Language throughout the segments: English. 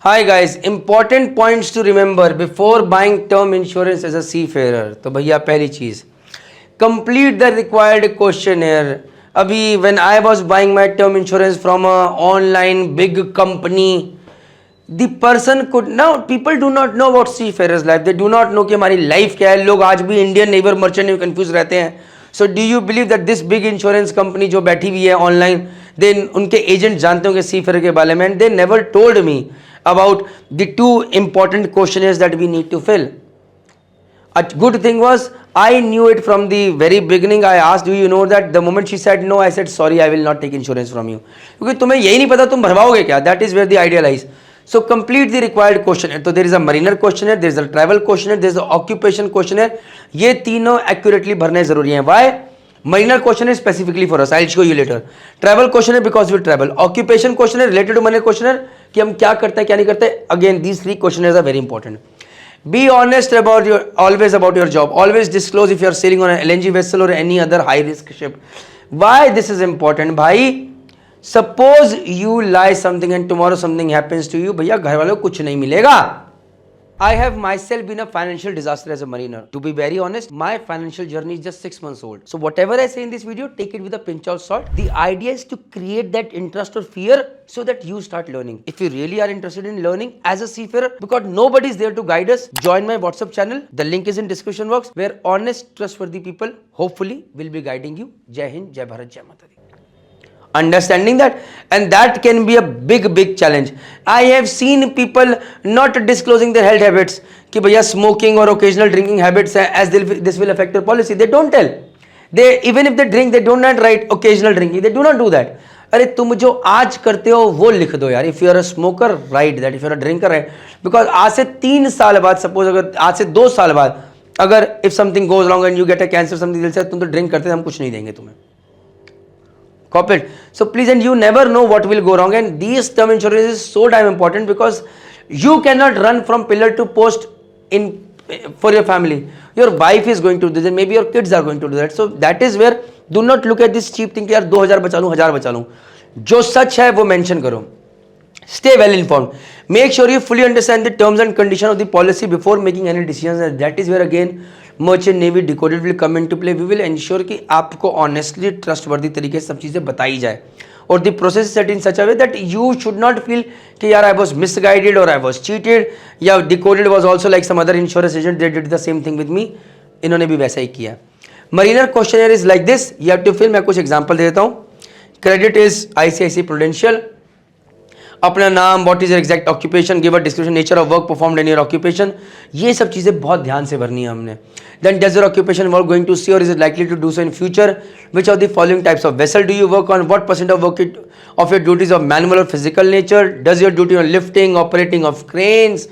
Hi guys, important points to remember before buying term insurance as a seafarer. तो भैया पहली चीज, complete the required questionnaire. अभी when I was buying my term insurance from a online big company, the person could now people do not know about seafarers life. They do not know कि हमारी life क्या है. लोग आज भी Indian neighbor merchant में confused रहते हैं. So do you believe that this big insurance company जो बैठी हुई है online, then उनके एजेंट जानते होंगे seafarer के बारे में, and they never told me about the two important questionnaires that we need to fill. A good thing was I knew it from the very beginning. I asked, do you know that? The moment she said no, I said sorry, I will not take insurance from you. क्योंकि तुम्हें यही नहीं पता तुम भरवाओगे क्या. That is where the idea lies. So complete the required questionnaire. So there is a mariner questionnaire, there is a travel questionnaire, there is a occupation questionnaire. ये तीनों accurately भरने जरूरी हैं. Why? Mariner questionnaire specifically for us. I'll show you later. Travel questionnaire because we travel. Occupation questionnaire related to mariner questionnaire कि हम क्या करते हैं क्या नहीं करते. Again, these three questionnaires are very important. Be honest about always about your job. Always disclose if you are sailing on an LNG vessel or any other high risk ship. Why this is important, भाई? Suppose you lie something and tomorrow something happens to you, भैया घर वालों को कुछ नहीं मिलेगा. I have myself been a financial disaster as a mariner. To be very honest, my financial journey is just 6 months old. So whatever I say in this video, take it with a pinch of salt. The idea is to create that interest or fear so that you start learning. If you really are interested in learning as a seafarer, because nobody is there to guide us, join my WhatsApp channel. The link is in description box where honest, trustworthy people hopefully will be guiding you. Jai Hind, Jai Bharat, Jai Mata Di. Understanding that, and that can be a big challenge. I have seen people not disclosing their health habits कि भैया smoking or occasional drinking habits as this will affect your policy. They don't tell. They even if they drink, they do not write occasional drinking. They do not do that. अरे तुम जो आज करते हो वो लिख दो यार. If you are a smoker, write that. If you are a drinker, write. Because आज से 3 साल बाद, suppose अगर आज से 2 साल बाद अगर if something goes wrong and you get a cancer something else, तुम तो ड्रिंक करते थे, हम कुछ नहीं देंगे तुम्हें. Copy it. So please, and you never know what will go wrong, and these term insurance is so damn important because you cannot run from pillar to post in for your family. Your wife is going to do this and maybe your kids are going to do that. So that is where do not look at this cheap thing कि यार 2000 बचा लूँ 1000 बचा लूँ. जो सच है वो mention करो. Stay well informed. Make sure you fully understand the terms and conditions of the policy before making any decisions. And that is where again Merchant Navy Decoded will come into play. We will ensure कि आपको honestly trustworthy तरीके से सब चीज़ें बताई जाए. और the process is set in such a way that you should not feel कि यार I was misguided or I was cheated. या Decoded was also like some other insurance agent. They did the same thing with me. इन्होंने भी वैसा ही किया. Mariner questionnaire is like this. You have to fill. मैं कुछ example दे देता हूँ. Credit is ICICI Prudential. अपना नाम, what is your exact occupation, give a description, nature of work performed in your occupation. ये सब चीज़ें बहुत ध्यान से भरनी है हमने. Then does your occupation work going to see or is it likely to do so in future. Which of the following types of vessel do you work on, what percent of work of your duties of manual or physical nature. Does your duty on lifting, operating of cranes,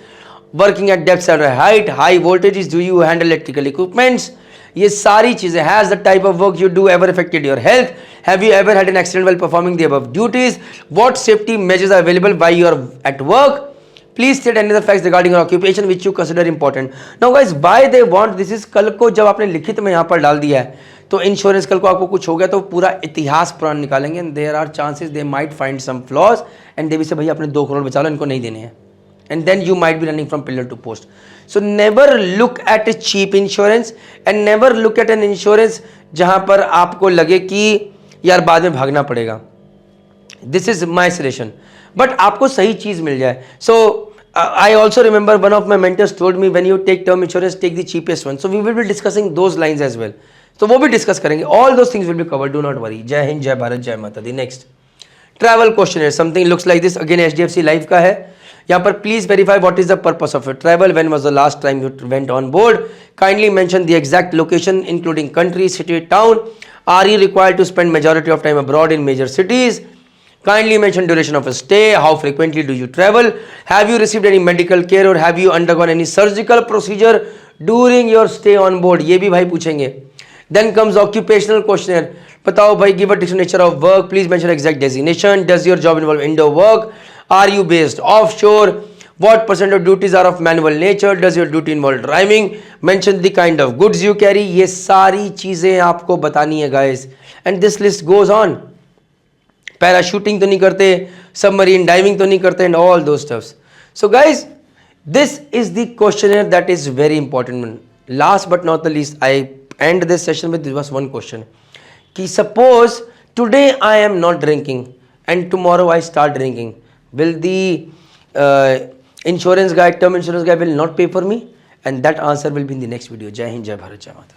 working at depth and height, high voltages, do you handle electrical equipments. ये सारी चीजें. Has the type of work you do ever affected your health. Have you ever had an accident while performing the above duties. What safety measures are available while you are at work. Please state any other facts regarding your occupation which you consider important. Now guys, why they want this is, कल को जब आपने लिखित में यहाँ पर डाल दिया है तो इंश्योरेंस कल को आपको कुछ हो गया तो पूरा इतिहास पुराना निकालेंगे. And there are chances they might find some flaws and they भी से भैया अपने 2 करोड़ बचा लो, इनको नहीं देने हैं. And then you might be running from pillar to post. So never look at a cheap insurance and never look at an insurance जहां पर आपको लगे कि यार बाद में भागना पड़ेगा. This is my suggestion. But आपको सही चीज मिल जाए. So I also remember one of my mentors told me when you take term insurance, take the cheapest one. So we will be discussing those lines as well. तो वो भी discuss करेंगे. All those things will be covered. Do not worry. जय हिंद, जय भारत, जय माता दी. Next, travel questionnaire. Something looks like this. Again HDFC Life का है. यहाँ पर please verify what is the purpose of your travel, when was the last time you went on board, kindly mention the exact location including country, city, town. Are you required to spend majority of time abroad in major cities. Kindly mention duration of stay, how frequently do you travel, have you received any medical care or have you undergone any surgical procedure during your stay on board. ये भी भाई पूछेंगे. Then comes occupational questionnaire. बताओ भाई, give a different nature of work, please mention exact designation, does your job involve indoor work, are you based offshore, what percent of duties are of manual nature, does your duty involve driving, mention the kind of goods you carry. ये सारी चीजें आपको बतानी है guys, and this list goes on. Parachuting तो नहीं करते, submarine diving तो नहीं करते, and all those stuffs. So guys, this is the questionnaire that is very important one. Last but not the least, I end this session with just one question. Ki suppose today I am not drinking and tomorrow I start drinking, will the insurance guy, term insurance guy will not pay for me? And that answer will be in the next video. Jai Hind, Jai Bharat, Jai Mata.